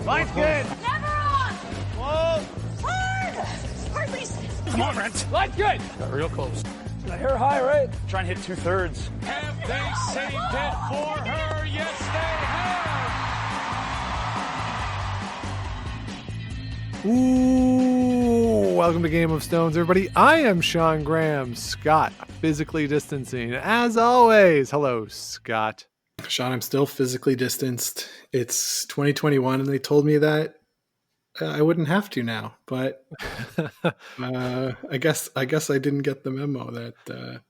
Line's good. Never on! Whoa. Hard! Hardly. Come on, Brent. Line's good. Got real close. I hear high, right? Try and hit 2/3. Have they saved it for her? Yes, they have. Ooh, welcome to Game of Stones, everybody. I am Sean Graham. Scott, physically distancing. As always, hello, Scott. Sean, I'm still physically distanced. It's 2021, and they told me that I wouldn't have to now. But I guess I didn't get the memo that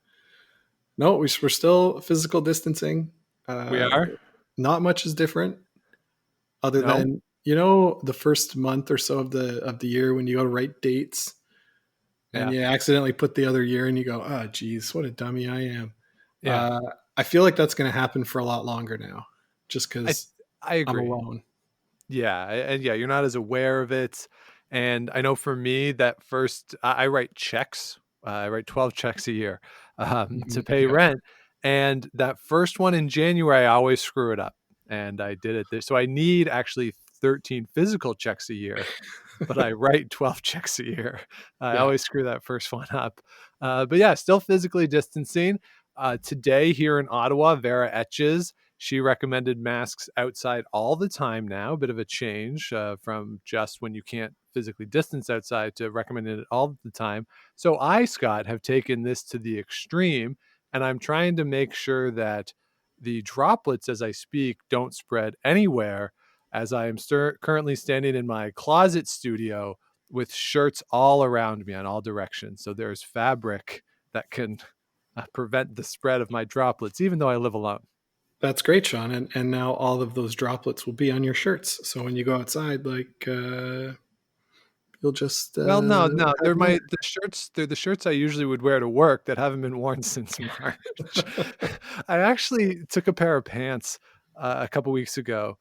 no, we're still physical distancing. We are. Not much is different, other than the first month or so of the year when you go to write dates, and you accidentally put the other year, and you go, "Oh, geez, what a dummy I am." Yeah. I feel like that's going to happen for a lot longer now, just because I agree. I'm alone. Yeah, and you're not as aware of it. And I know for me that first, I write checks. I write 12 checks a year to pay rent. And that first one in January, I always screw it up. And I did it there. So I need actually 13 physical checks a year, but I write 12 checks a year. I always screw that first one up. But yeah, still physically distancing. Today here in Ottawa, Vera Etches, she recommended masks outside all the time now. A bit of a change from just when you can't physically distance outside to recommending it all the time. So I, Scott, have taken this to the extreme, and I'm trying to make sure that the droplets as I speak don't spread anywhere, as I am currently standing in my closet studio with shirts all around me in all directions. So there's fabric that can prevent the spread of my droplets, even though I live alone. That's great, Sean. And now all of those droplets will be on your shirts. So when you go outside, you'll just no, they're the shirts. They're the shirts I usually would wear to work that haven't been worn since March. I actually took a pair of pants a couple weeks ago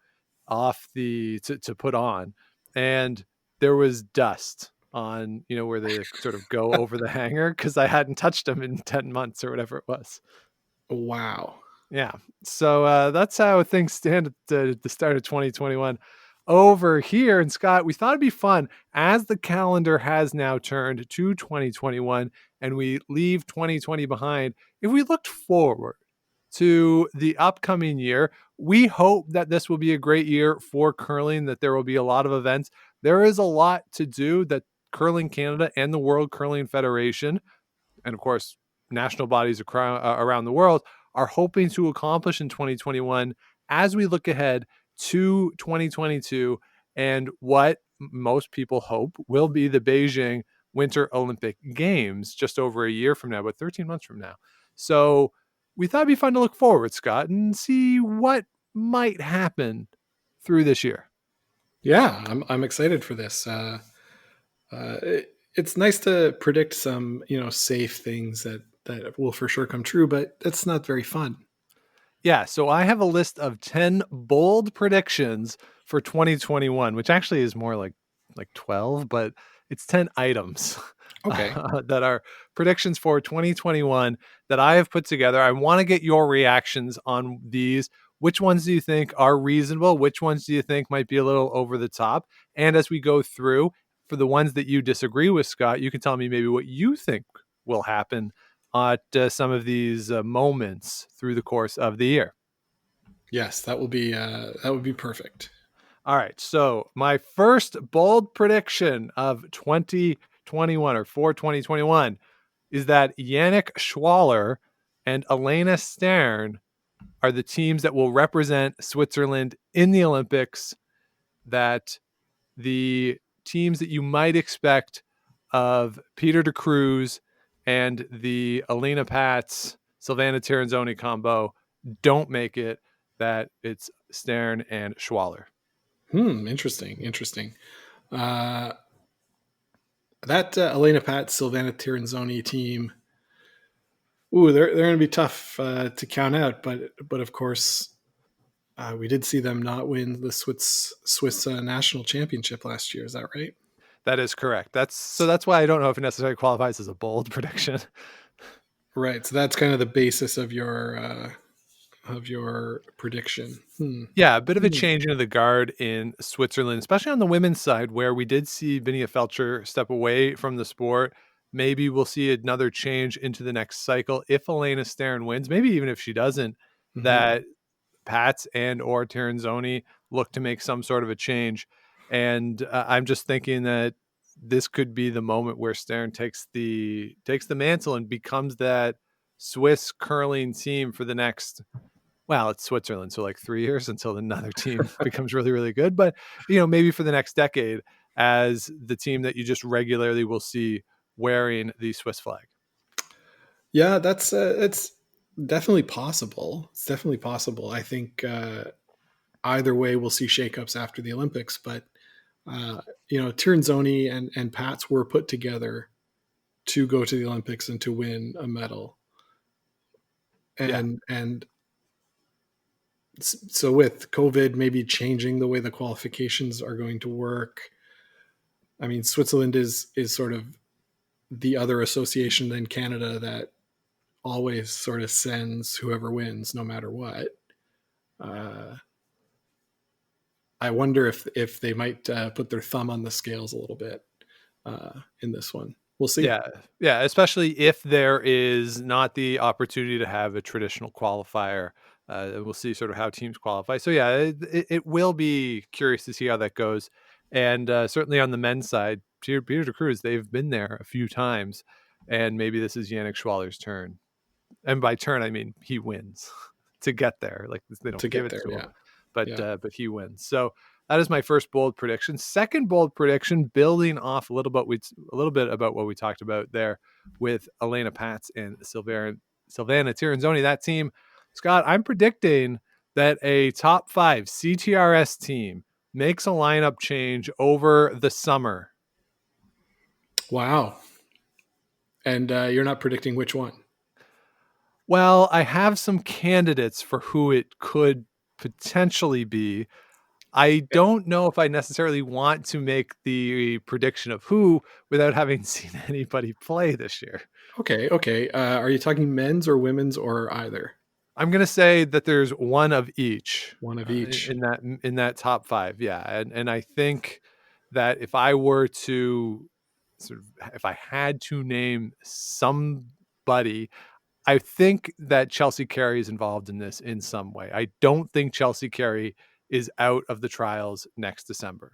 off to put on, and there was dust on where they sort of go over the hanger because I hadn't touched them in 10 months or whatever it was. Wow. Yeah. So that's how things stand at the start of 2021 over here. And Scott, we thought it'd be fun as the calendar has now turned to 2021 and we leave 2020 behind. If we looked forward to the upcoming year, we hope that this will be a great year for curling, that there will be a lot of events. There is a lot to do that Curling Canada and the World Curling Federation, and of course, national bodies around the world, are hoping to accomplish in 2021 as we look ahead to 2022 and what most people hope will be the Beijing Winter Olympic Games just over a year from now, but 13 months from now. So we thought it'd be fun to look forward, Scott, and see what might happen through this year. Yeah, I'm excited for this. It's nice to predict some, safe things that will for sure come true, but that's not very fun. Yeah, so I have a list of 10 bold predictions for 2021, which actually is more like 12, but it's 10 items. Okay. That are predictions for 2021 that I have put together. I want to get your reactions on these. Which ones do you think are reasonable? Which ones do you think might be a little over the top? And as we go through, for the ones that you disagree with, Scott, you can tell me maybe what you think will happen at some of these moments through the course of the year. Yes, that would be perfect. All right. So my first bold prediction of 2021 or for 2021 is that Yannick Schwaller and Elena Stern are the teams that will represent Switzerland in the Olympics, that the teams that you might expect of Peter de Cruz and the Elena Pats, Silvana Tirinzoni combo don't make it, that it's Stern and Schwaller. Interesting. That Elena Pats, Silvana Tirinzoni team, they're going to be tough to count out, but of course, we did see them not win the Swiss national championship last year. Is that right? That is correct. That's why I don't know if it necessarily qualifies as a bold prediction. Right. So that's kind of the basis of your prediction. Yeah, a bit of a changing of the guard in Switzerland, especially on the women's side, where we did see Vinia Felcher step away from the sport. Maybe we'll see another change into the next cycle if Elena Sterin wins. Maybe even if she doesn't, that Pats and or Tirinzoni look to make some sort of a change. And I'm just thinking that this could be the moment where Sterin takes the mantle and becomes that Swiss curling team for the next. Well, it's Switzerland, so like 3 years until another team becomes really, really good. But maybe for the next decade, as the team that you just regularly will see wearing the Swiss flag. Yeah, that's it's definitely possible. It's definitely possible. I think either way, we'll see shakeups after the Olympics. But Tirinzoni and Pats were put together to go to the Olympics and to win a medal. And so with COVID maybe changing the way the qualifications are going to work, I mean, Switzerland is sort of the other association than Canada that always sort of sends whoever wins no matter what. I wonder if they might put their thumb on the scales a little bit in this one. We'll see. Yeah, especially if there is not the opportunity to have a traditional qualifier. We'll see sort of how teams qualify. So yeah, it will be curious to see how that goes. And certainly on the men's side, Peter de Cruz, they've been there a few times, and maybe this is Yannick Schwaller's turn. And by turn, I mean he wins to get there. Like they don't give it to him, but he wins. So that is my first bold prediction. Second bold prediction, building off a little bit about what we talked about there with Elena Pats and Silvana Tirinzoni. That team, Scott, I'm predicting that a top 5 CTRS team makes a lineup change over the summer. Wow. And you're not predicting which one? Well, I have some candidates for who it could potentially be. I don't know if I necessarily want to make the prediction of who without having seen anybody play this year. Okay. Are you talking men's or women's or either? I'm going to say that there's one of each. One of each in that top 5. Yeah. And I think that if I were to if I had to name somebody, I think that Chelsea Carey is involved in this in some way. I don't think Chelsea Carey is out of the trials next December.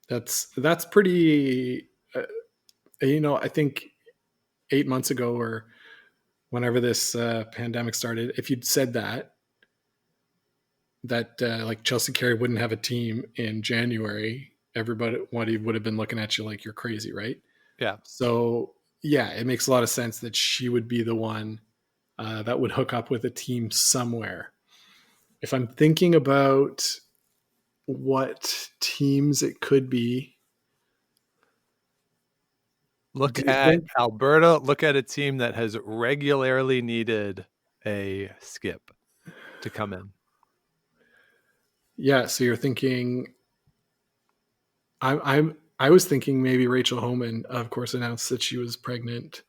That's pretty, I think 8 months ago or whenever this pandemic started, if you'd said that like Chelsea Carey wouldn't have a team in January, everybody would have been looking at you like you're crazy, right? Yeah. So yeah, it makes a lot of sense that she would be the one that would hook up with a team somewhere. If I'm thinking about what teams it could be, look at Alberta. Look at a team that has regularly needed a skip to come in. Yeah, so you're thinking. I was thinking maybe Rachel Homan, of course, announced that she was pregnant.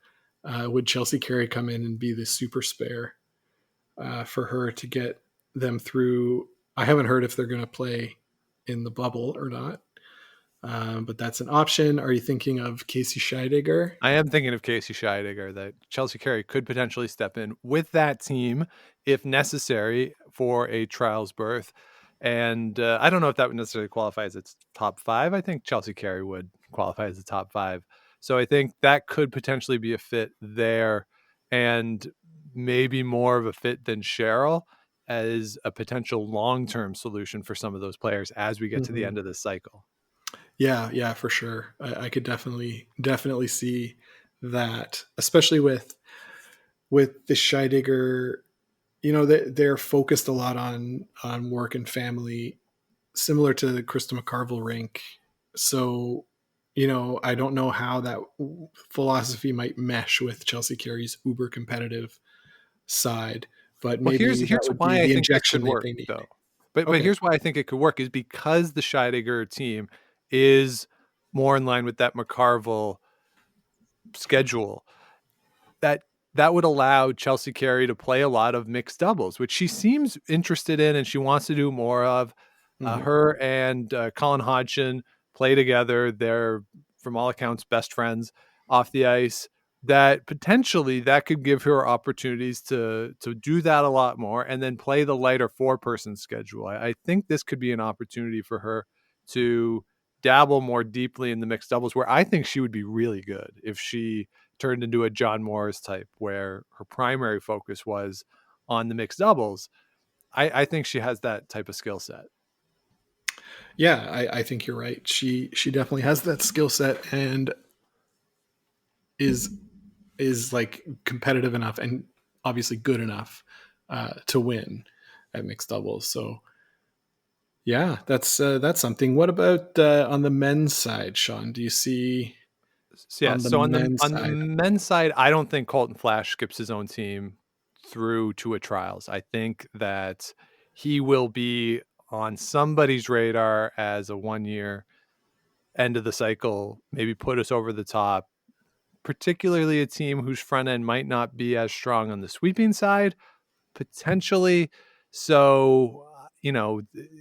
Would Chelsea Carey come in and be the super spare for her to get them through? I haven't heard if they're going to play in the bubble or not, but that's an option. Are you thinking of Casey Scheidegger? I am thinking of Casey Scheidegger, that Chelsea Carey could potentially step in with that team if necessary for a trials berth. And I don't know if that would necessarily qualify as its top 5. I think Chelsea Carey would qualify as the top 5. So I think that could potentially be a fit there, and maybe more of a fit than Cheryl as a potential long-term solution for some of those players as we get to the end of this cycle. Yeah, for sure. I could definitely see that, especially with the Scheidegger. They're focused a lot on work and family, similar to the Krista McCarville-Rink. So, I don't know how that philosophy might mesh with Chelsea Carey's uber competitive side. But maybe here's why I think it could work, though. But here's why I think it could work is because the Scheidegger team is more in line with that McCarville schedule. That that would allow Chelsea Carey to play a lot of mixed doubles, which she seems interested in and she wants to do more of. Her and Colin Hodgson play together. They're, from all accounts, best friends off the ice. That potentially that could give her opportunities to do that a lot more and then play the lighter 4-person schedule. I think this could be an opportunity for her to dabble more deeply in the mixed doubles, where I think she would be really good if she turned into a John Morris type, where her primary focus was on the mixed doubles. I think she has that type of skill set. Yeah, I think you're right. She definitely has that skill set and is like competitive enough and obviously good enough to win at mixed doubles. So yeah, that's something. What about on the men's side, Sean? Do you see? Yeah, so on the men's side, I don't think Colton Flasch skips his own team through to a trials. I think that he will be on somebody's radar as a 1-year end of the cycle, maybe put us over the top, particularly a team whose front end might not be as strong on the sweeping side, potentially. So,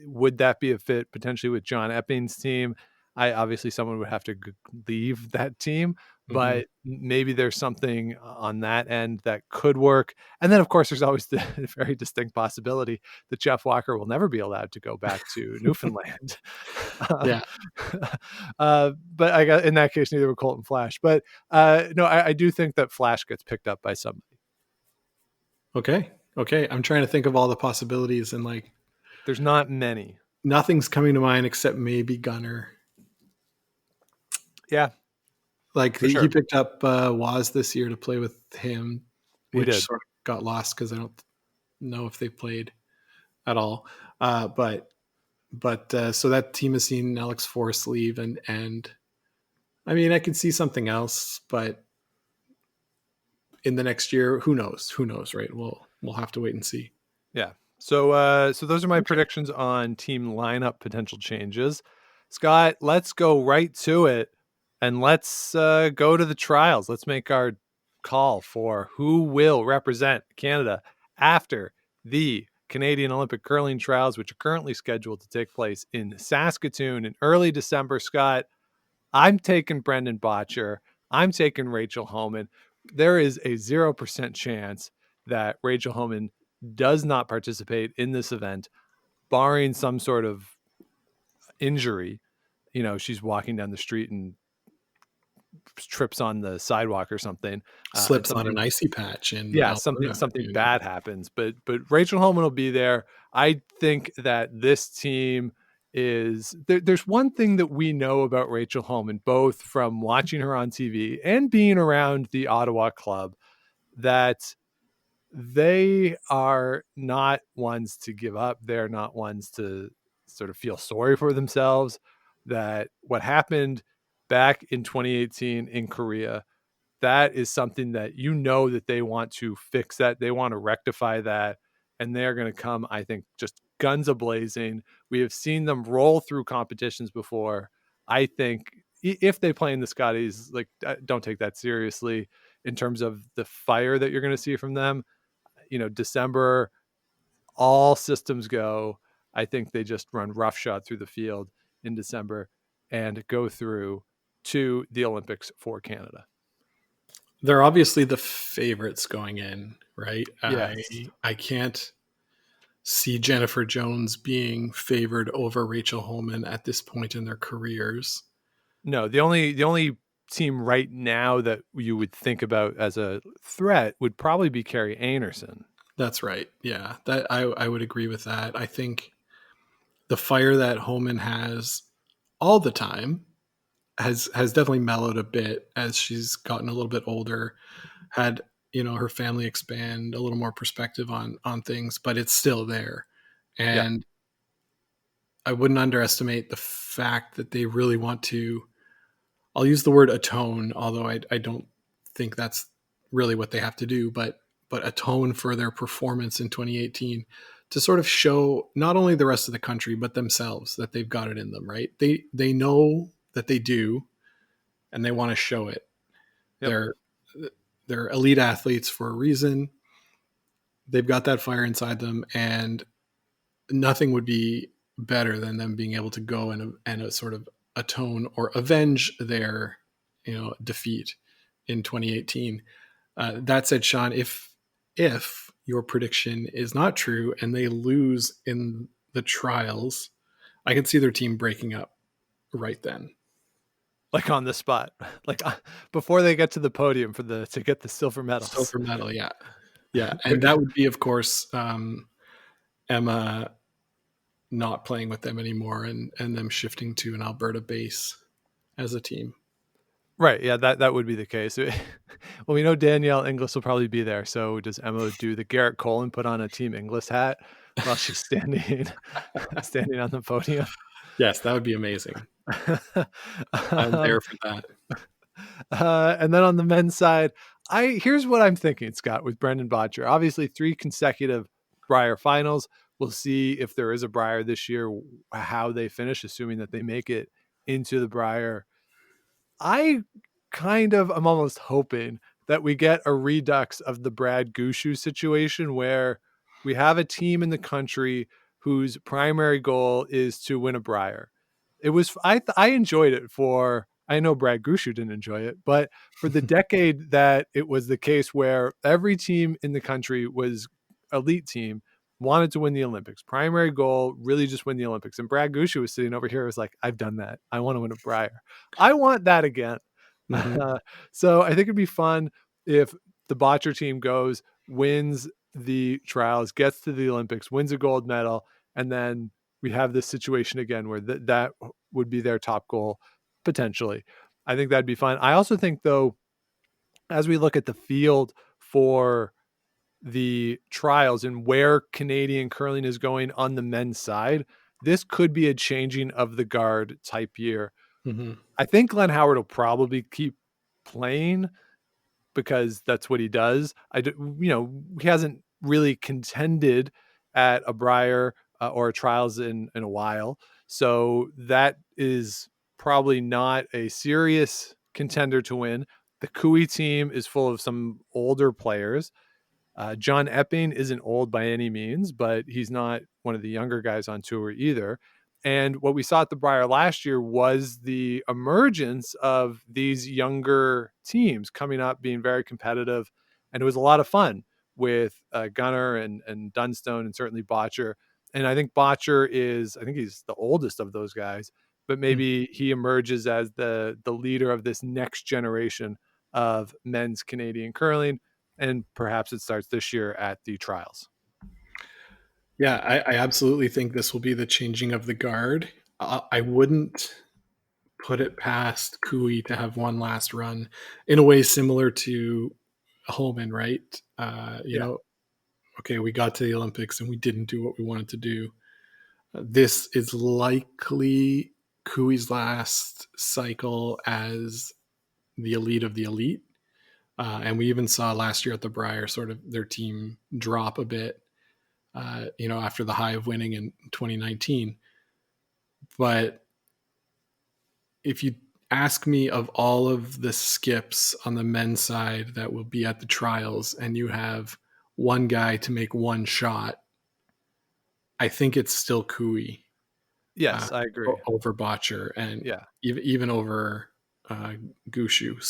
would that be a fit potentially with John Epping's team? Obviously someone would have to leave that team, but maybe there's something on that end that could work. And then of course there's always the very distinct possibility that Jeff Walker will never be allowed to go back to Newfoundland. Yeah. But I got, in that case, neither would Colton Flasch. But no, I do think that Flasch gets picked up by somebody. Okay. I'm trying to think of all the possibilities and like, there's not many. Nothing's coming to mind except maybe Gunner. Yeah. Like he picked up Waz this year to play with him, which sort of got lost because I don't know if they played at all. But so that team has seen Alex Forrest leave, and I mean I can see something else, but in the next year, who knows, right? We'll have to wait and see. Yeah. So those are my predictions on team lineup potential changes. Scott, let's go right to it. And let's go to the trials. Let's make our call for who will represent Canada after the Canadian Olympic Curling Trials, which are currently scheduled to take place in Saskatoon in early December. Scott, I'm taking Brendan Bottcher. I'm taking Rachel Homan. There is a 0% chance that Rachel Homan does not participate in this event, barring some sort of injury. She's walking down the street and trips on the sidewalk or something, slips on an icy patch, and something bad happens. But Rachel Homan will be there. I think that this team is there's one thing that we know about Rachel Homan, both from watching her on TV and being around the Ottawa club, that they are not ones to give up. They're not ones to sort of feel sorry for themselves. That what happened back in 2018 in Korea, that is something that that they want to fix, that they want to rectify that, and they're going to come, I think, just guns a-blazing. We have seen them roll through competitions before. I think if they play in the Scotties, like, don't take that seriously in terms of the fire that you're going to see from them. December, all systems go. I think they just run roughshod through the field in December and go through to the Olympics for Canada. They're obviously the favorites going in, right? Yes. I can't see Jennifer Jones being favored over Rachel Homan at this point in their careers. No, the only team right now that you would think about as a threat would probably be Carrie Anerson. That's right. Yeah, that I would agree with that. I think the fire that Homan has all the time has definitely mellowed a bit as she's gotten a little bit older, had her family expand, a little more perspective on things, but it's still there. And I wouldn't underestimate the fact that they really want to, I'll use the word atone, although I don't think that's really what they have to do, but atone for their performance in 2018 to sort of show not only the rest of the country, but themselves that they've got it in them, right? They know that they do, and they want to show it. Yep. they're elite athletes for a reason. They've got that fire inside them, and nothing would be better than them being able to go and sort of atone or avenge their defeat in 2018. That said, Sean, if your prediction is not true and they lose in the trials, I could see their team breaking up right then. Like on the spot, like before they get to the podium to get the silver medals. Silver medal, yeah. And that would be, of course, Emma not playing with them anymore and them shifting to an Alberta base as a team. Right. Yeah, that would be the case. Well, we know Danielle Inglis will probably be there. So does Emma do the Garrett Cole and put on a Team Inglis hat while she's standing on the podium? Yes, that would be amazing. I'm there for that. And then on the men's side, here's what I'm thinking, Scott, with Brendan Bottcher. Obviously, 3 consecutive Brier finals. We'll see if there is a Brier this year, how they finish, assuming that they make it into the Brier. I'm almost hoping that we get a redux of the Brad Gushue situation where we have a team in the country whose primary goal is to win a Brier. It was, I enjoyed it I know Brad Gushue didn't enjoy it, but for the decade that it was the case where every team in the country was elite team, wanted to win the Olympics. Primary goal, really just win the Olympics. And Brad Gushue was sitting over here, was like, I've done that. I want to win a Brier. I want that again. Mm-hmm. So I think it'd be fun if the Bottcher team goes, wins the trials, gets to the Olympics, wins a gold medal, and then we have this situation again where that would be their top goal, potentially. I think that'd be fun. I also think, though, as we look at the field for the trials and where Canadian curling is going on the men's side, this could be a changing of the guard type year. Mm-hmm. I think Glenn Howard will probably keep playing because that's what he does. He hasn't really contended at a Brier or a trials in a while. So that is probably not a serious contender to win. The Cooey team is full of some older players. John Epping isn't old by any means, but he's not one of the younger guys on tour either. And what we saw at the Brier last year was the emergence of these younger teams coming up, being very competitive. And it was a lot of fun with Gunnar and Dunstone and certainly Bottcher. And I think Bottcher he's the oldest of those guys, but maybe he emerges as the leader of this next generation of men's Canadian curling. And perhaps it starts this year at the trials. Yeah, I absolutely think this will be the changing of the guard. I wouldn't put it past Cooey to have one last run in a way similar to Homan, right? Okay, we got to the Olympics and we didn't do what we wanted to do. This is likely Cooey's last cycle as the elite of the elite. And we even saw last year at the Brier sort of their team drop a bit, after the high of winning in 2019. But if you ask me of all of the skips on the men's side that will be at the trials and you have one guy to make one shot, I think it's still Cooey. Yes, I agree. Over Bottcher and even over Gushue.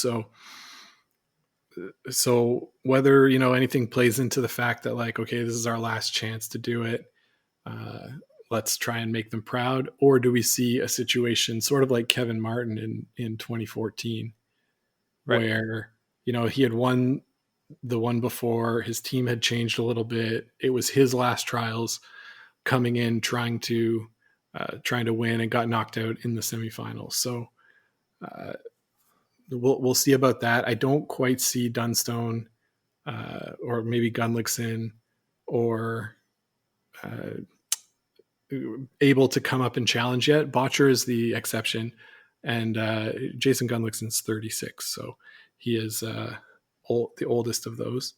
So whether, anything plays into the fact that okay, this is our last chance to do it. Let's try and make them proud. Or do we see a situation sort of like Kevin Martin in 2014, right, where, he had won the one before, his team had changed a little bit. It was his last trials, coming in, trying to win, and got knocked out in the semifinals. So, we'll see about that. I don't quite see Dunstone or maybe Gunlickson or able to come up and challenge yet. Bottcher is the exception, and Jason Gunlickson's 36, so he is the oldest of those.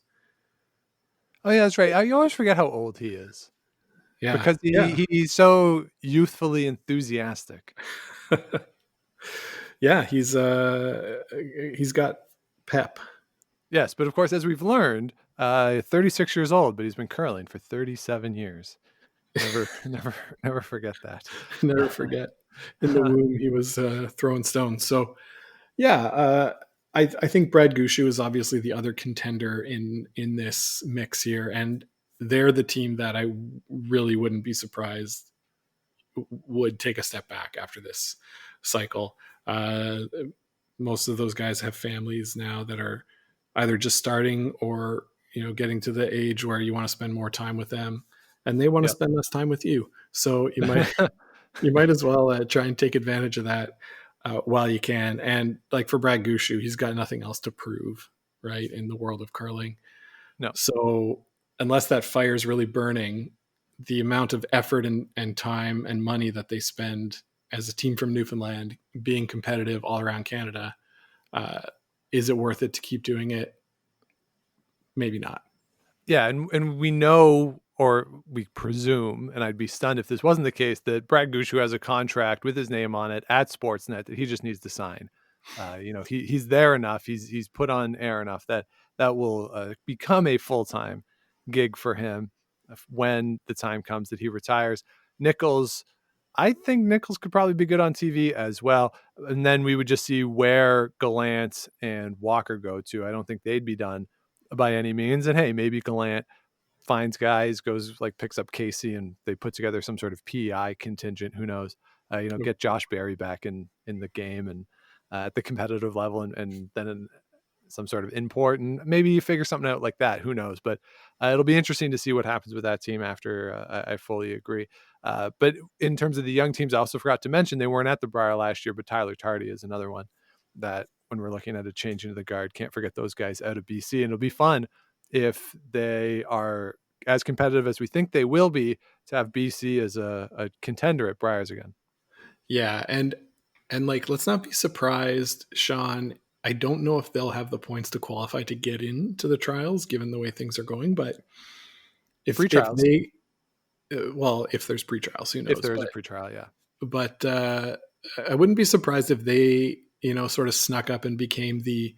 Oh yeah, that's right. I always forget how old he is. Yeah, because he's so youthfully enthusiastic. Yeah, he's got pep. Yes, but of course, as we've learned, 36 years old, but he's been curling for 37 years. Never, never forget that. Never forget. In the womb, he was throwing stones. So, yeah, I think Brad Gushu is obviously the other contender in this mix here, and they're the team that I really wouldn't be surprised would take a step back after this cycle. Most of those guys have families now that are either just starting or getting to the age where you want to spend more time with them, and they want to spend less time with you. So you might as well try and take advantage of that while you can. And like for Brad Gushu, he's got nothing else to prove, right, in the world of curling. No. So unless that fire is really burning, the amount of effort and time and money that they spend as a team from Newfoundland being competitive all around Canada, is it worth it to keep doing it? Maybe not. Yeah, and we know, or we presume, and I'd be stunned if this wasn't the case, that Brad Gushu has a contract with his name on it at Sportsnet that he just needs to sign. He's there enough. He's put on air enough that will become a full-time gig for him when the time comes that he retires. Nichols, I think Nichols could probably be good on TV as well. And then we would just see where Gallant and Walker go to. I don't think they'd be done by any means. And hey, maybe Gallant finds guys, goes picks up Casey, and they put together some sort of PEI contingent. Who knows? Get Josh Berry back in the game and at the competitive level, and then some sort of import, and maybe you figure something out like that. Who knows? But it'll be interesting to see what happens with that team after. I fully agree. But in terms of the young teams, I also forgot to mention they weren't at the Brier last year, but Tyler Tardy is another one that when we're looking at a change into the guard, can't forget those guys out of BC. And it'll be fun if they are as competitive as we think they will be to have BC as a contender at Briers again. Yeah. And let's not be surprised, Sean. I don't know if they'll have the points to qualify to get into the trials, given the way things are going. But if there's pre-trials, who knows? If there's a pre-trial, yeah. But I wouldn't be surprised if they, sort of snuck up and became the,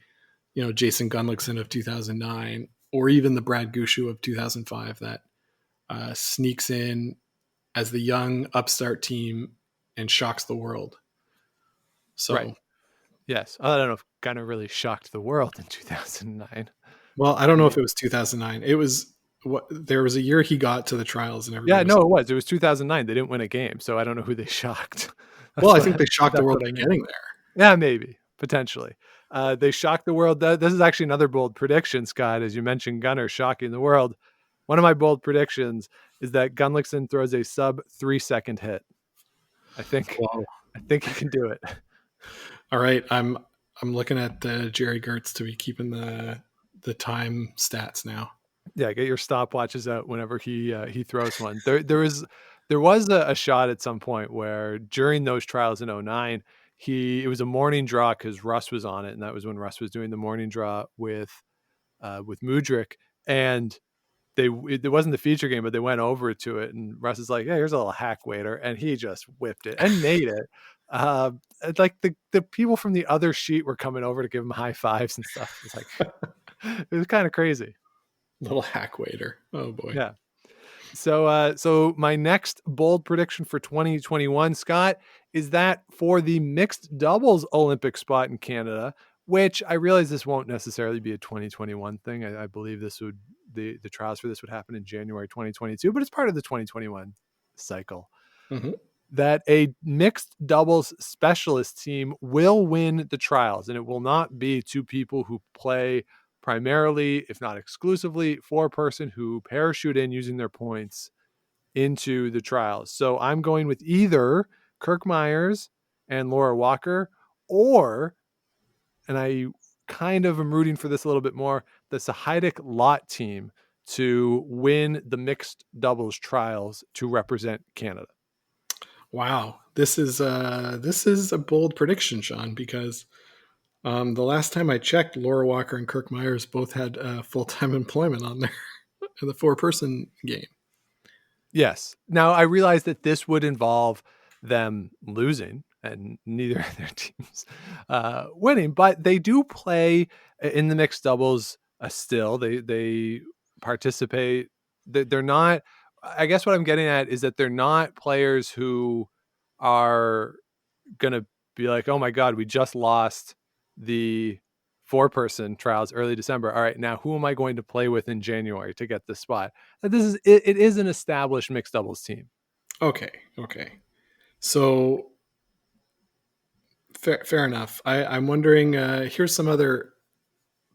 Jason Gunlickson of 2009, or even the Brad Gushu of 2005 that sneaks in as the young upstart team and shocks the world. So. Right. Yes. I don't know if Gunner really shocked the world in 2009. Well, I don't know if it was 2009. It was there was a year he got to the trials and everything. Yeah, no, it was. It was 2009. They didn't win a game, so I don't know who they shocked. Well, I think they shocked the world by getting there. Yeah, maybe, potentially. They shocked the world. This is actually another bold prediction, Scott, as you mentioned Gunner shocking the world. One of my bold predictions is that Gunlickson throws a sub 3-second hit. I think he can do it. All right, I'm looking at Jerry Gertz to be keeping the time stats now. Yeah, get your stopwatches out whenever he throws one. There was a shot at some point where during those trials in 2009, it was a morning draw because Russ was on it, and that was when Russ was doing the morning draw with Mudryk, and it wasn't the feature game, but they went over to it, and Russ is like, "Hey, here's a little hack waiter," and he just whipped it and made it. Like the people from the other sheet were coming over to give him high fives and stuff. It's like it was kind of crazy. Little hack waiter. Oh boy. Yeah. So my next bold prediction for 2021, Scott, is that for the mixed doubles Olympic spot in Canada, which I realize this won't necessarily be a 2021 thing. I believe the trials for this would happen in January 2022, but it's part of the 2021 cycle. Mm-hmm. That a mixed doubles specialist team will win the trials, and it will not be two people who play primarily, if not exclusively, for a person who parachute in using their points into the trials. So I'm going with either Kirk Myers and Laura Walker, or, and I kind of am rooting for this a little bit more, the Sahaidik Lot team to win the mixed doubles trials to represent Canada. Wow, this is a bold prediction, Sean, because the last time I checked, Laura Walker and Kirk Myers both had full-time employment on there in the 4-person game. Yes. Now I realize that this would involve them losing and neither of their teams winning, but they do play in the mixed doubles still. They participate. They're not. I guess what I'm getting at is that they're not players who are gonna be like, oh my god, we just lost the 4-person trials early December. All right, now who am I going to play with in January to get the spot? It is an established mixed doubles team. Okay. So fair enough. I'm wondering. Here's some other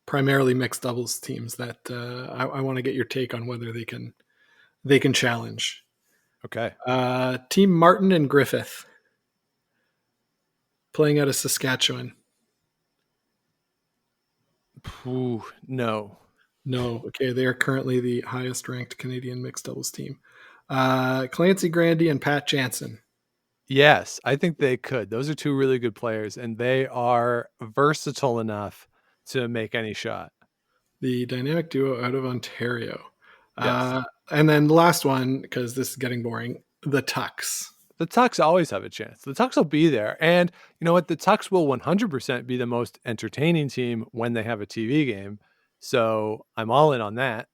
primarily mixed doubles teams that I want to get your take on whether they can challenge. Okay. Team Martin and Griffith playing out of Saskatchewan. Ooh, no. Okay, they are currently the highest ranked Canadian mixed doubles team. Clancy Grandy and Pat Jansen. Yes, I think they could. Those are two really good players, and they are versatile enough to make any shot. The dynamic duo out of Ontario. Yes. And then the last one, because this is getting boring, the Tucks. The Tucks always have a chance. The Tucks will be there. And you know what? The Tucks will 100% be the most entertaining team when they have a TV game. So I'm all in on that.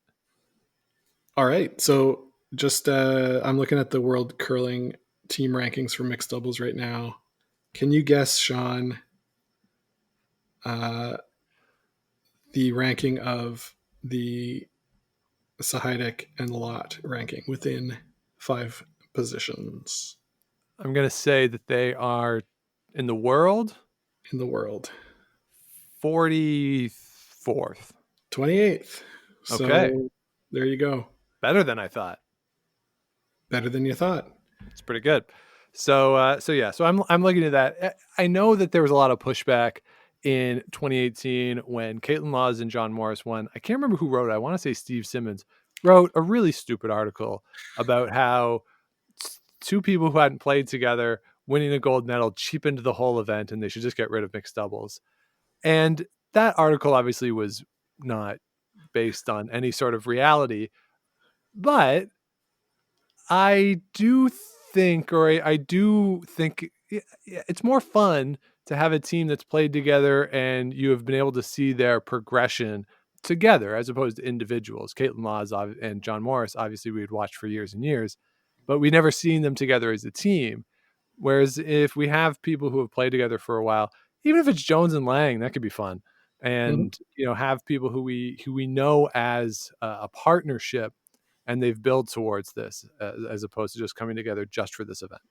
All right. So just I'm looking at the World Curling team rankings for mixed doubles right now. Can you guess, Sean, the ranking of the Sahaidak and Lot ranking within 5 positions I'm going to say that they are in the world in the world? 44th. 28th. So Okay. there you go. Better than I thought. Better than you thought. It's pretty good. So I'm looking at that. I know that there was a lot of pushback in 2018 when Caitlin Laws and John Morris won. I can't remember who wrote it. I want to say Steve Simmons wrote a really stupid article about how two people who hadn't played together winning a gold medal cheapened the whole event and they should just get rid of mixed doubles. And that article obviously was not based on any sort of reality, but I do think it's more fun to have a team that's played together and you have been able to see their progression together as opposed to individuals. Caitlin Laws and John Morris, obviously we had watched for years and years, but we never seen them together as a team. Whereas if we have people who have played together for a while, even if it's Jones and Lang, that could be fun. And, have people who we know as a partnership and they've built towards this as opposed to just coming together just for this event.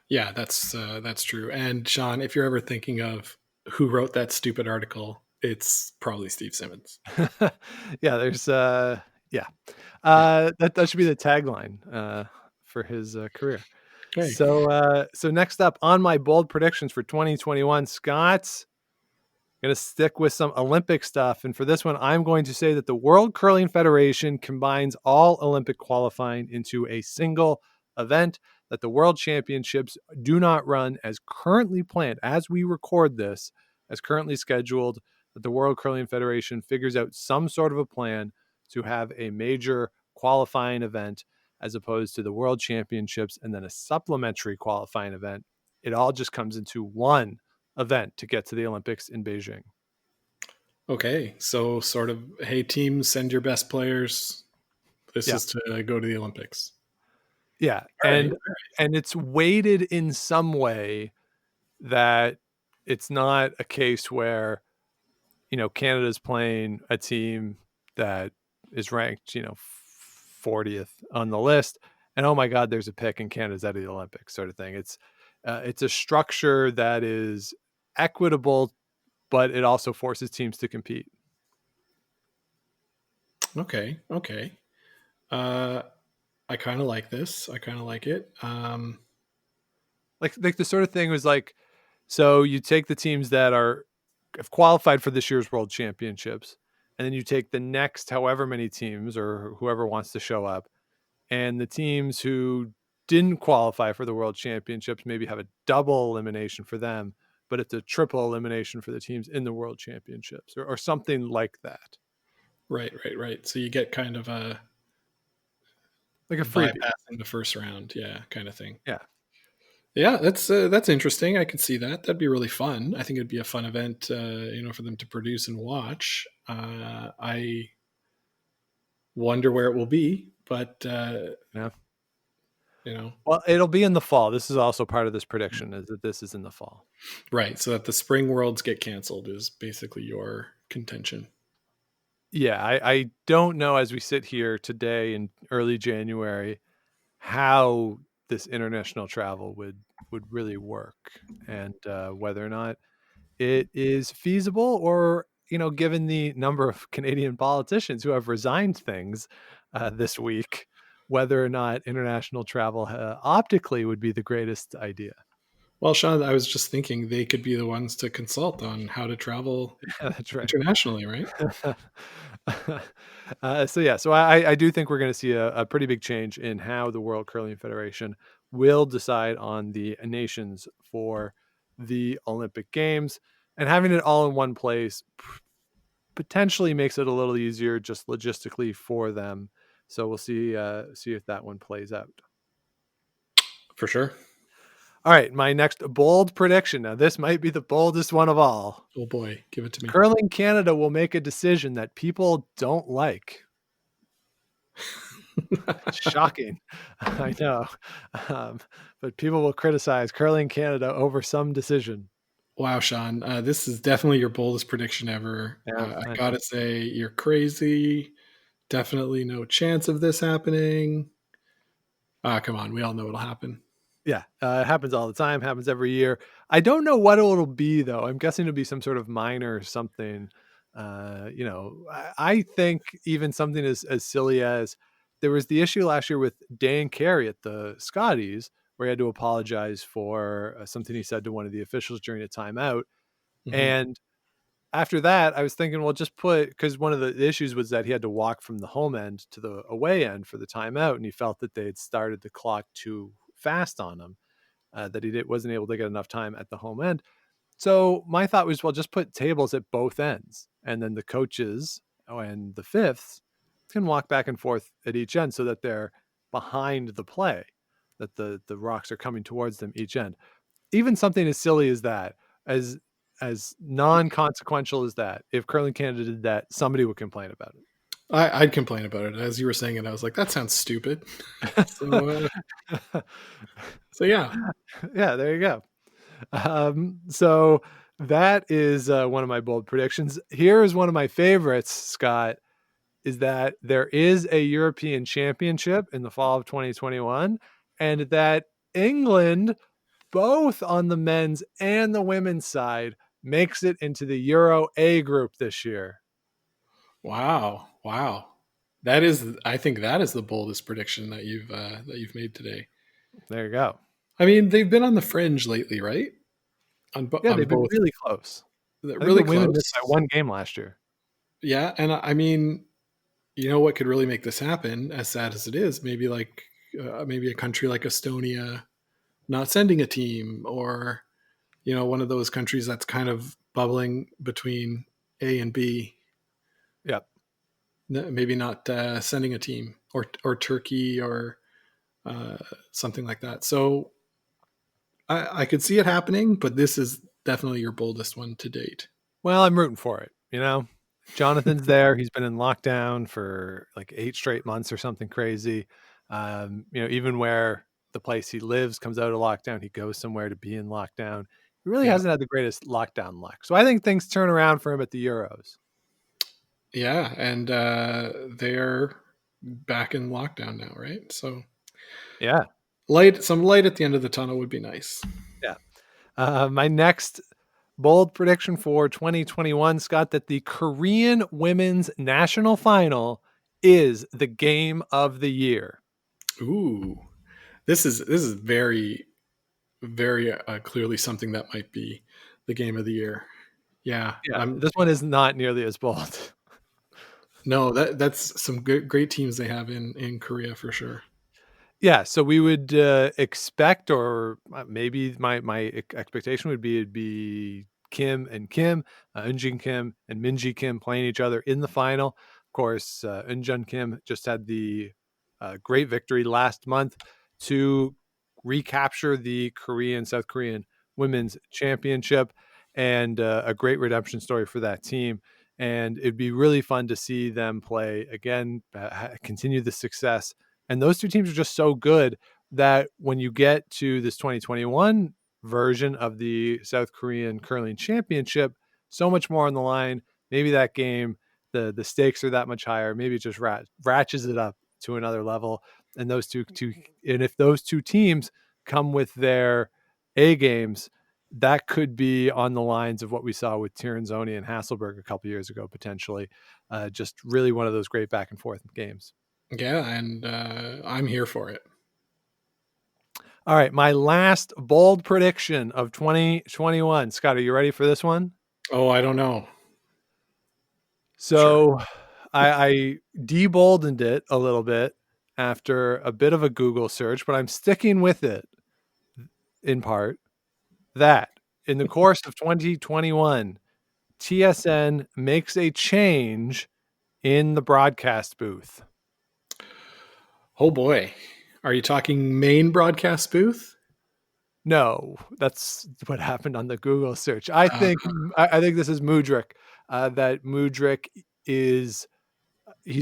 Yeah, that's true. And Sean, if you're ever thinking of who wrote that stupid article, it's probably Steve Simmons. Yeah, there's that should be the tagline for his career. Okay. So next up on my bold predictions for 2021, Scott's going to stick with some Olympic stuff. And for this one, I'm going to say that the World Curling Federation combines all Olympic qualifying into a single event, that the World Championships do not run as currently planned, as we record this, as currently scheduled, that the World Curling Federation figures out some sort of a plan to have a major qualifying event as opposed to the World Championships and then a supplementary qualifying event. It all just comes into one event to get to the Olympics in Beijing. Okay, so sort of, hey, teams, send your best players. This is to go to the Olympics. Yeah, and it's weighted in some way that it's not a case where, Canada's playing a team that is ranked, 40th on the list, and oh my God, there's a pick and Canada's out of the Olympics sort of thing. It's a structure that is equitable, but it also forces teams to compete. Okay. I kind of like this. I kind of like it. Like the sort of thing was like, so you take the teams that have qualified for this year's World Championships, and then you take the next however many teams or whoever wants to show up, and the teams who didn't qualify for the World Championships maybe have a double elimination for them, but it's a triple elimination for the teams in the World Championships or something like that. Right. So you get kind of like a free bypassing the first round, kind of thing. Yeah. Yeah, that's interesting. I could see that. That'd be really fun. I think it'd be a fun event, for them to produce and watch. I wonder where it will be, but Yeah. you know, Well, it'll be in the fall. This is also part of this prediction, is that this is in the fall. right? So that the spring worlds get canceled is basically your contention. Yeah, I don't know as we sit here today in early January how this international travel would really work, and whether or not it is feasible, or given the number of Canadian politicians who have resigned things this week, whether or not international travel optically would be the greatest idea. Well, Sean, I was just thinking they could be the ones to consult on how to travel Yeah, that's right. internationally, right? So I do think we're going to see a pretty big change in how the World Curling Federation will decide on the nations for the Olympic Games, and having it all in one place potentially makes it a little easier just logistically for them. So we'll see if that one plays out. For sure. All right, my next bold prediction. Now, this might be the boldest one of all. Oh boy, give it to me. Curling Canada will make a decision that people don't like. Shocking. I know. But people will criticize Curling Canada over some decision. Wow, Sean, this is definitely your boldest prediction ever. Yeah, I I gotta say, you're crazy. Definitely no chance of this happening. Come on, we all know it'll happen. Yeah, it happens all the time, happens every year. I don't know what it'll be, though. I'm guessing it'll be some sort of minor something. I think even something as silly as there was the issue last year with Dan Carey at the Scotties, where he had to apologize for something he said to one of the officials during a timeout. Mhm. And after that, I was thinking, well, just because one of the issues was that he had to walk from the home end to the away end for the timeout, and he felt that they had started the clock too fast on him, that wasn't able to get enough time at the home end. So my thought was, well, just put tables at both ends, and then the coaches and the fifths can walk back and forth at each end so that they're behind the play, that the rocks are coming towards them each end. Even something as silly as that, as non-consequential as that, if Curling Canada did that, somebody would complain about I'd complain about it as you were saying it. I was like, that sounds stupid. so, it. so yeah, Yeah, there you go. So that is one of my bold predictions. Here is one of my favorites, Scott, is that there is a European Championship in the fall of 2021, and that England, both on the men's and the women's side, makes it into the Euro A group this year. wow. That is, I think that is the boldest prediction that you've made today. There you go. I mean, they've been on the fringe lately, right? Yeah, On they've been both, really close. I think really the women close. missed by one game last year. Yeah, and I mean, you know what could really make this happen? As sad as it is, maybe maybe a country like Estonia not sending a team, or one of those countries that's kind of bubbling between A and B. Yep. Maybe not sending a team, or Turkey, or something like that. So I could see it happening, but this is definitely your boldest one to date. Well, I'm rooting for it. Jonathan's there. He's been in lockdown for like 8 straight months or something crazy. Even where the place he lives comes out of lockdown, he goes somewhere to be in lockdown. He really Yeah. hasn't had the greatest lockdown luck. So I think things turn around for him at the Euros. Yeah, and they're back in lockdown now, right? So Yeah. some light at the end of the tunnel would be nice. Yeah. My next bold prediction for 2021, Scott, that the Korean women's national final is the game of the year. Ooh, this is very, very clearly something that might be the game of the year. Yeah, Yeah, this one is not nearly as bold. no, that's some great teams they have in Korea for sure. Yeah, so we would expect, or maybe my expectation would be it'd be Kim and Kim, Eunjin Kim and Minji Kim playing each other in the final. Of course, Eunjun Kim just had the great victory last month to recapture the South Korean women's championship, and a great redemption story for that team. And it'd be really fun to see them play again, continue the success. And those two teams are just so good that when you get to this 2021 version of the South Korean curling championship, so much more on the line. Maybe that game, the stakes are that much higher. Maybe it just ratchets it up to another level. And and if those two teams come with their A games, that could be on the lines of what we saw with Tirinzoni and Hasselberg a couple years ago, potentially. Just really one of those great back and forth games. Yeah, and I'm here for it. All right, my last bold prediction of 2021. Scott, are you ready for this one? Oh, I don't know. So sure. I de-boldened it a little bit after a bit of a Google search, but I'm sticking with it in part that in the course of 2021, TSN makes a change in the broadcast booth. Oh boy. Are you talking main broadcast booth? No, that's what happened on the Google search. I think this is Mudryk. That Mudryk he's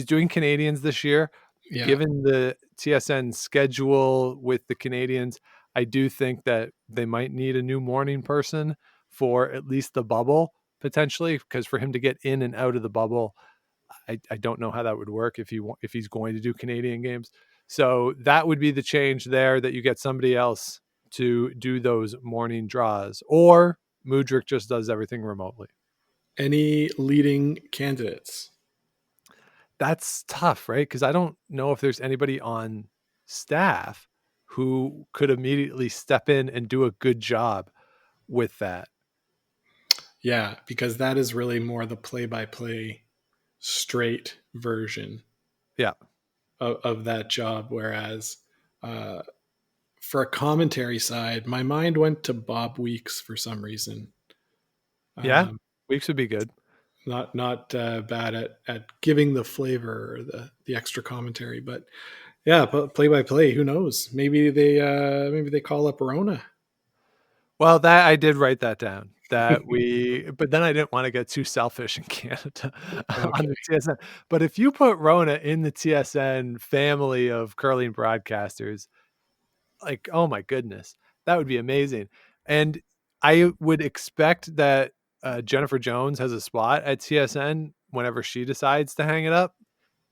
doing Canadians this year. Yeah. Given the TSN schedule with the Canadians, I do think that they might need a new morning person for at least the bubble, potentially, because for him to get in and out of the bubble, I don't know how that would work if he's going to do Canadian games. So that would be the change there, that you get somebody else to do those morning draws, or Mudryk just does everything remotely. Any leading candidates? That's tough, right? Because I don't know if there's anybody on staff who could immediately step in and do a good job with that. Yeah, because that is really more the play-by-play straight version. Yeah. Of that job, whereas for a commentary side, my mind went to Bob Weeks for some reason. Yeah, Weeks would be good. Not bad at giving the flavor or the extra commentary, but yeah, play by play. Who knows? Maybe they call up Rona. Well, that I did write that down. But then I didn't want to get too selfish in Canada on the TSN. But if you put Rona in the TSN family of curling broadcasters, like, oh my goodness, that would be amazing. And I would expect that Jennifer Jones has a spot at TSN whenever she decides to hang it up.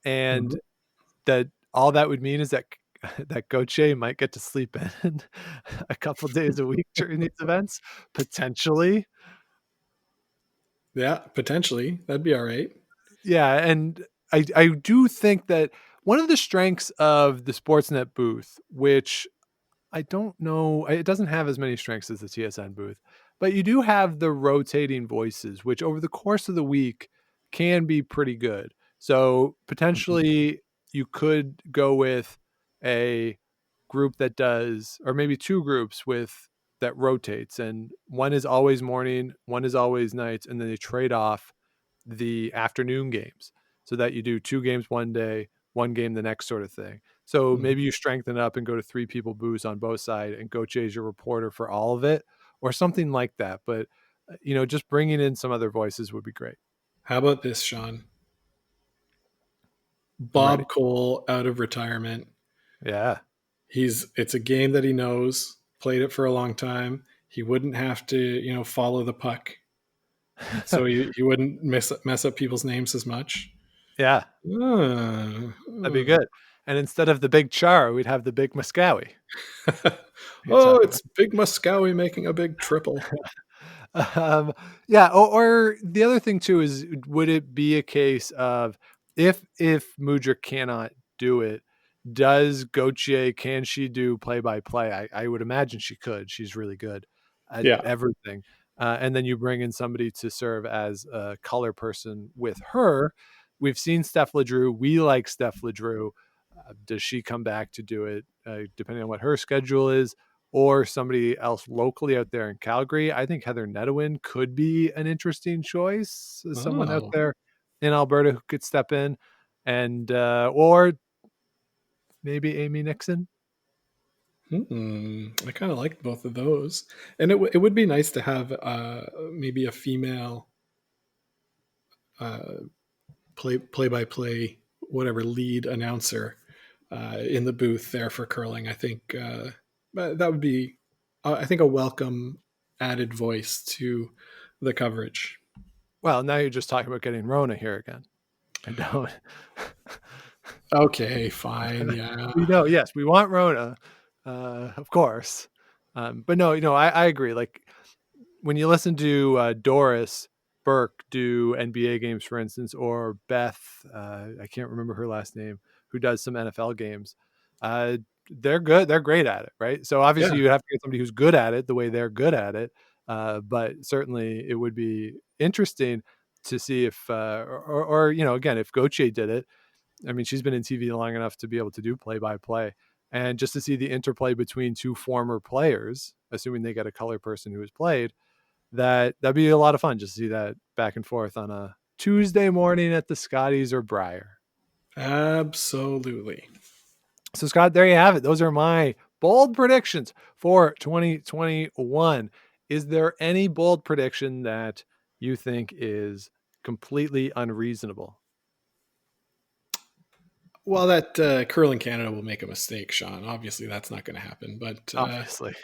And that all that would mean is that Gauthier might get to sleep in a couple days a week during these events, potentially. Yeah, potentially. That'd be all right. Yeah, and I do think that one of the strengths of the Sportsnet booth, which I don't know, it doesn't have as many strengths as the TSN booth, but you do have the rotating voices, which over the course of the week can be pretty good. So potentially you could go with a group that does, or maybe two groups that rotates, and one is always morning, one is always nights, and then they trade off the afternoon games so that you do two games one day, one game the next, sort of thing. So maybe you strengthen up and go to 3 people booths on both sides, and Gauthier is your reporter for all of it, or something like that. But just bringing in some other voices would be great. How about this, Sean? Bob Cole out of retirement. Yeah. It's a game that he knows, played it for a long time. He wouldn't have to, follow the puck. So he wouldn't mess up people's names as much. Yeah. That'd be good. And instead of the big Char, we'd have the big Moskowy. It's Big Moskowy making a big triple. Yeah. Or the other thing too is, would it be a case of if Mudryk cannot do it, does Gauthier, can she do play-by-play? I would imagine she could. She's really good at everything. And then you bring in somebody to serve as a color person with her. We've seen Steph Ledrew. We like Steph Ledrew. Does she come back to do it, depending on what her schedule is, or somebody else locally out there in Calgary? I think Heather Nedewin could be an interesting choice. Someone out there in Alberta who could step in, and or maybe Amy Nixon. I kind of like both of those, and it would be nice to have maybe a female uh, play by play whatever lead announcer in the booth there for curling. I think that would be I think a welcome added voice to the coverage. Well, now you're just talking about getting Rona here again. I don't. Okay, fine. Yeah. We know, yes, we want Rona, of course. But no, I agree. Like when you listen to Doris Burke do NBA games, for instance, or Beth, I can't remember her last name, who does some NFL games. They're good. They're great at it, right? So obviously Yeah. you have to get somebody who's good at it the way they're good at it. But certainly it would be interesting to see if, or again, if Gauthier did it. I mean, she's been in TV long enough to be able to do play-by-play, and just to see the interplay between two former players, assuming they get a color person who has played, that'd be a lot of fun just to see that back and forth on a Tuesday morning at the Scotties or Briar. Absolutely. So Scott, there you have it. Those are my bold predictions for 2021. Is there any bold prediction that you think is completely unreasonable? Well, that Curling Canada will make a mistake, Sean. Obviously, that's not going to happen. But Obviously.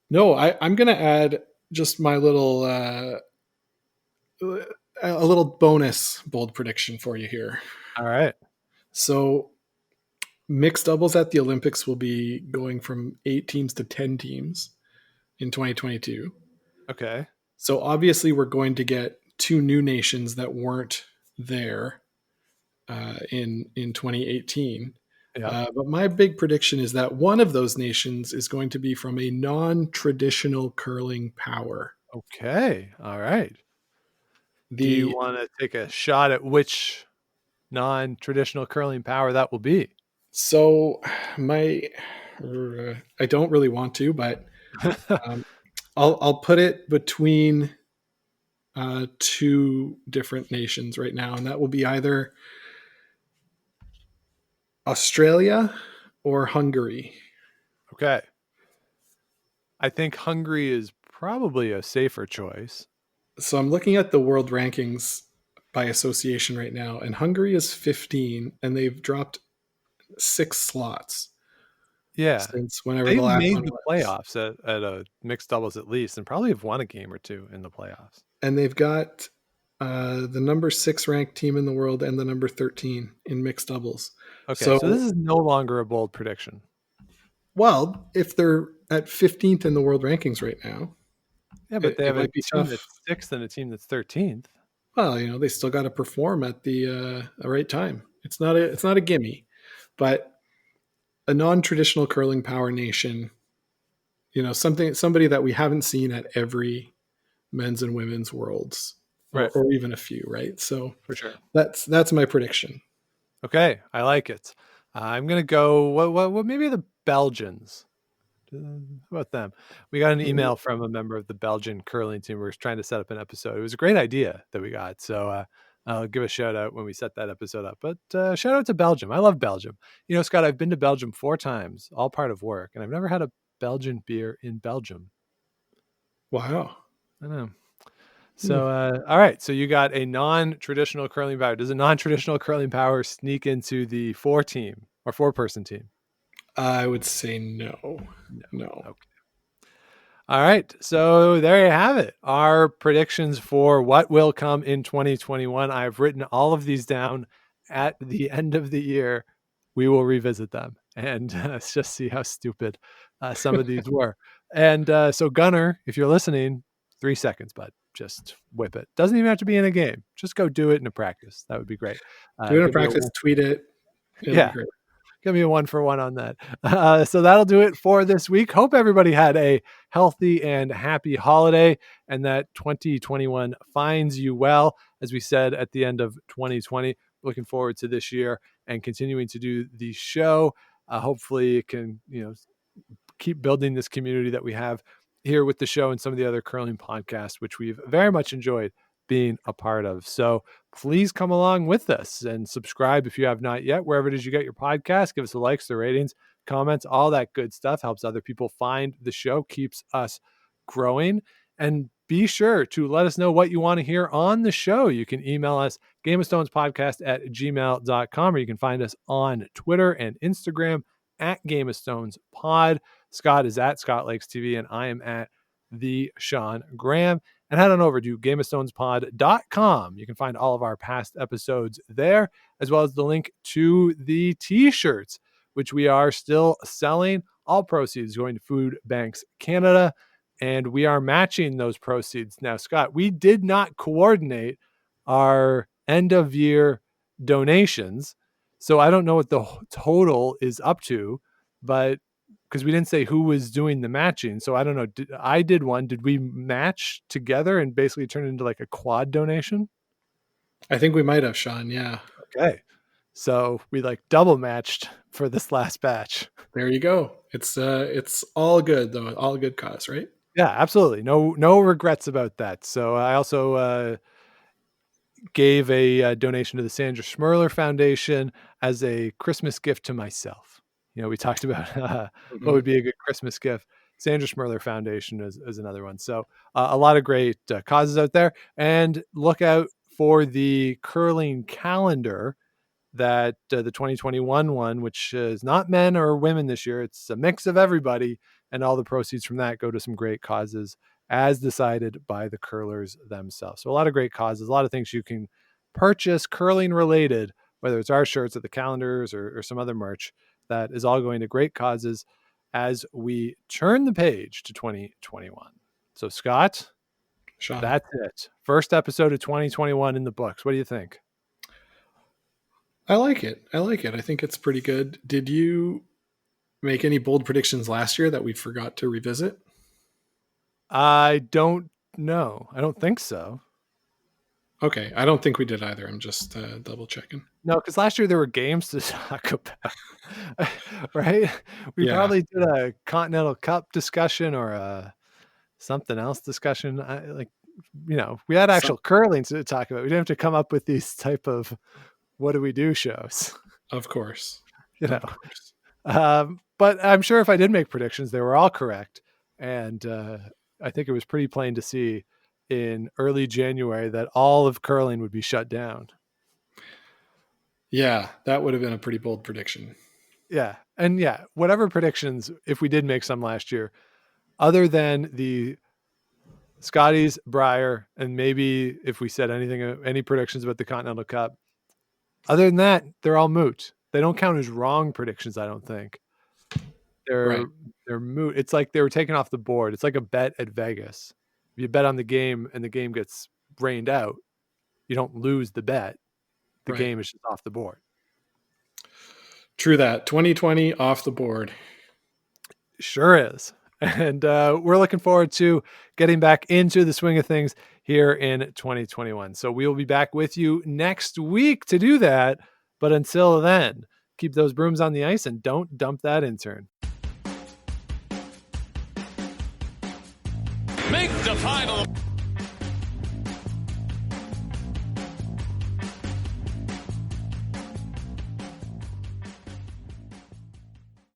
no, I'm going to add just my little a little bonus bold prediction for you here. All right. So, mixed doubles at the Olympics will be going from 8 teams to 10 teams in 2022. Okay. So, obviously, we're going to get 2 new nations that weren't there in 2018. Yeah. But my big prediction is that one of those nations is going to be from a non-traditional curling power. Okay. All right. Do you want to take a shot at which non-traditional curling power that will be? So I don't really want to, but I'll put it between 2 different nations right now, and that will be either Australia or Hungary. Okay. I think Hungary is probably a safer choice. So I'm looking at the world rankings by association right now, and Hungary is 15, and they've dropped 6 slots. Yeah. Since whenever They've the last made one the was. playoffs at a mixed doubles at least, and probably have won a game or 2 in the playoffs. And they've got the number 6 ranked team in the world and the number 13 in mixed doubles. Okay, so this is no longer a bold prediction. Well, if they're at 15th in the world rankings right now. Yeah, but they have a team tough. that's 6th and a team that's 13th. Well, they still got to perform at the right time. It's not a gimme, but a non-traditional curling power nation, somebody that we haven't seen at every men's and women's worlds, right, or even a few, right? So for sure, that's my prediction. Okay, I like it. I'm gonna go. What? Maybe the Belgians. How about them? We got an email from a member of the Belgian curling team. We were trying to set up an episode. It was a great idea that we got. So I'll give a shout out when we set that episode up. But shout out to Belgium. I love Belgium. Scott, I've been to Belgium 4 times, all part of work, and I've never had a Belgian beer in Belgium. Wow. I know. So, all right. So you got a non-traditional curling power. Does a non-traditional curling power sneak into the 4-person team? I would say no. Okay. All right. So there you have it. Our predictions for what will come in 2021. I've written all of these down. At the end of the year, we will revisit them and let's just see how stupid some of these were. And so Gunnar, if you're listening, 3 seconds, bud. Just whip it. Doesn't even have to be in a game. Just go do it in a practice. That would be great. Do it in a practice, tweet it. Yeah. Give me a 1-for-1 on that. So that'll do it for this week. Hope everybody had a healthy and happy holiday and that 2021 finds you well. As we said at the end of 2020, looking forward to this year and continuing to do the show. Hopefully it can, keep building this community that we have here with the show and some of the other curling podcasts, which we've very much enjoyed being a part of. So please come along with us and subscribe if you have not yet, wherever it is you get your podcast. Give us the likes, the ratings, comments, all that good stuff helps other people find the show, keeps us growing. And be sure to let us know what you want to hear on the show. You can email us gameofstonespodcast@gmail.com, or you can find us on Twitter and Instagram at Game of Stones Pod. Scott is at Scott Lakes TV, and I am at the Sean Graham. And head on over to gameofstonespod.com. You can find all of our past episodes there, as well as the link to the t-shirts, which we are still selling. All proceeds going to Food Banks Canada, and we are matching those proceeds. Now, Scott, we did not coordinate our end of year donations, so I don't know what the total is up to, but because we didn't say who was doing the matching. So I don't know. I did one. Did we match together and basically turn it into like a quad donation? I think we might have, Sean. Yeah. Okay. So we like double matched for this last batch. There you go. It's all good though. All good cause, right? Yeah, absolutely. No regrets about that. So I also gave a donation to the Sandra Schmerler Foundation as a Christmas gift to myself. You know, we talked about what would be a good Christmas gift. Sandra Schmerler Foundation is another one. So a lot of great causes out there. And look out for the curling calendar that the 2021 one, which is not men or women this year. It's a mix of everybody. And all the proceeds from that go to some great causes as decided by the curlers themselves. So a lot of great causes, a lot of things you can purchase curling related, whether it's our shirts or the calendars or some other merch. That is all going to great causes as we turn the page to 2021. So, Scott, Sean, that's it. First episode of 2021 in the books. What do you think? I like it. I think it's pretty good. Did you make any bold predictions last year that we forgot to revisit? I don't know. I don't think so. Okay. I don't think we did either. I'm just double checking. No, because last year there were games to talk about, right? We Yeah. probably did a Continental Cup discussion or something else discussion. We had actual curling to talk about. We didn't have to come up with these type of what do we do shows. Of course. Of course. But I'm sure if I did make predictions, they were all correct. And I think it was pretty plain to see in early January that all of curling would be shut down. Yeah, that would have been a pretty bold prediction. Yeah. And yeah, whatever predictions, if we did make some last year, other than the Scotties, Briar, and maybe if we said any predictions about the Continental Cup, other than that, they're all moot. They don't count as wrong predictions, I don't think. They're moot. It's like they were taken off the board. It's like a bet at Vegas. If you bet on the game and the game gets rained out, you don't lose the bet. The game is just off the board. True that. 2020 off the board. Sure is. And we're looking forward to getting back into the swing of things here in 2021. So we will be back with you next week to do that. But until then, keep those brooms on the ice and don't dump that intern. Make the final.